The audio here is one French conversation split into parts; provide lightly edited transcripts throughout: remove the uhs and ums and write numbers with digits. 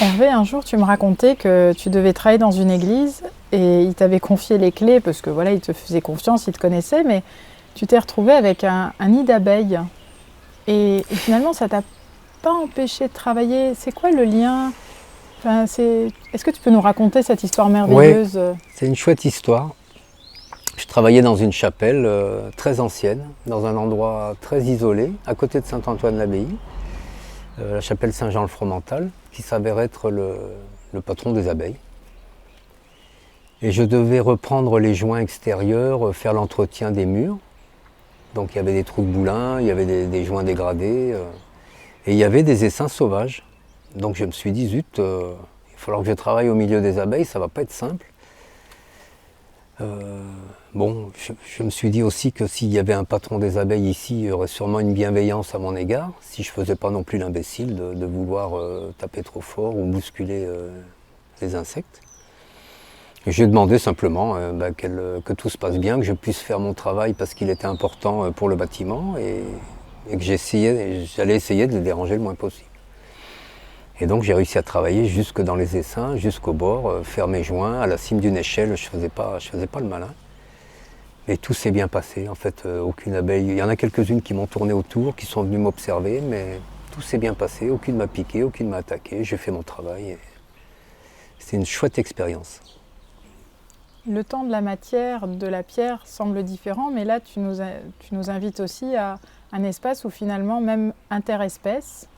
Hervé, un jour, tu me racontais que tu devais travailler dans une église et il t'avait confié les clés parce que voilà, il te faisait confiance, il te connaissait, mais tu t'es retrouvé avec un nid d'abeilles. Et finalement, ça t'a pas empêché de travailler. C'est quoi le lien? Enfin, Est-ce que tu peux nous raconter cette histoire Oui, merveilleuse? c'est une chouette histoire. Je travaillais dans une chapelle très ancienne, dans un endroit très isolé, à côté de Saint-Antoine-l'Abbaye, la chapelle Saint-Jean-le-Fromental, qui s'avère être le patron des abeilles. Et je devais reprendre les joints extérieurs, faire l'entretien des murs. Donc il y avait des trous de boulin, il y avait des joints dégradés, et il y avait des essaims sauvages. Donc je me suis dit, zut, il va falloir que je travaille au milieu des abeilles, ça va pas être simple. Bon, je me suis dit aussi que s'il y avait un patron des abeilles ici, il y aurait sûrement une bienveillance à mon égard, si je ne faisais pas non plus l'imbécile de vouloir taper trop fort ou bousculer les insectes. Et j'ai demandé simplement que tout se passe bien, que je puisse faire mon travail parce qu'il était important pour le bâtiment et que j'allais essayer de les déranger le moins possible. Et donc j'ai réussi à travailler jusque dans les essaims, jusqu'au bord, faire mes joints, à la cime d'une échelle, je faisais pas le malin. Et tout s'est bien passé, en fait, aucune abeille. Il y en a quelques-unes qui m'ont tourné autour, qui sont venues m'observer, mais tout s'est bien passé, aucune m'a piqué, aucune m'a attaqué, j'ai fait mon travail. Et c'était une chouette expérience. Le temps de la matière, de la pierre semble différent, mais là, tu nous invites aussi à un espace où finalement, même interespèces,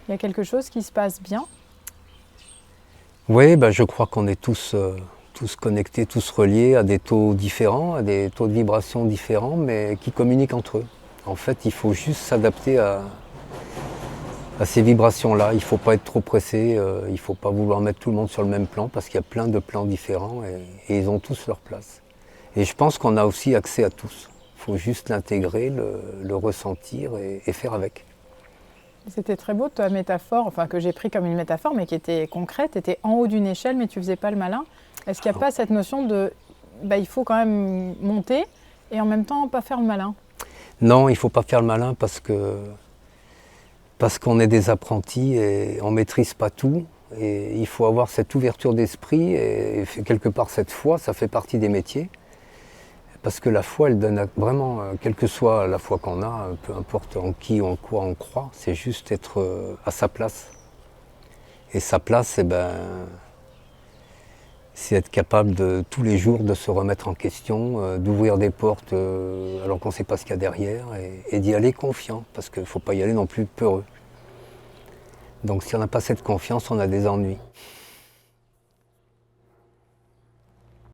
il y a quelque chose qui se passe bien. Oui, je crois qu'on est tous connectés, tous reliés à des taux différents, à des taux de vibration différents, mais qui communiquent entre eux. En fait, il faut juste s'adapter à ces vibrations-là. Il ne faut pas être trop pressé, il ne faut pas vouloir mettre tout le monde sur le même plan parce qu'il y a plein de plans différents et ils ont tous leur place. Et je pense qu'on a aussi accès à tous. Il faut juste l'intégrer, le ressentir et faire avec. C'était très beau ta métaphore, enfin que j'ai pris comme une métaphore, mais qui était concrète. Tu étais en haut d'une échelle, mais tu faisais pas le malin. Est-ce qu'il n'y a pas cette notion de, il faut quand même monter et en même temps pas faire le malin? Non, il ne faut pas faire le malin parce qu'on est des apprentis et on ne maîtrise pas tout. Et il faut avoir cette ouverture d'esprit et quelque part cette foi, ça fait partie des métiers. Parce que la foi, elle donne vraiment, quelle que soit la foi qu'on a, peu importe en qui ou en quoi on croit, c'est juste être à sa place. Et sa place, c'est être capable de tous les jours de se remettre en question, d'ouvrir des portes alors qu'on ne sait pas ce qu'il y a derrière et d'y aller confiant, parce qu'il ne faut pas y aller non plus peureux. Donc si on n'a pas cette confiance, on a des ennuis.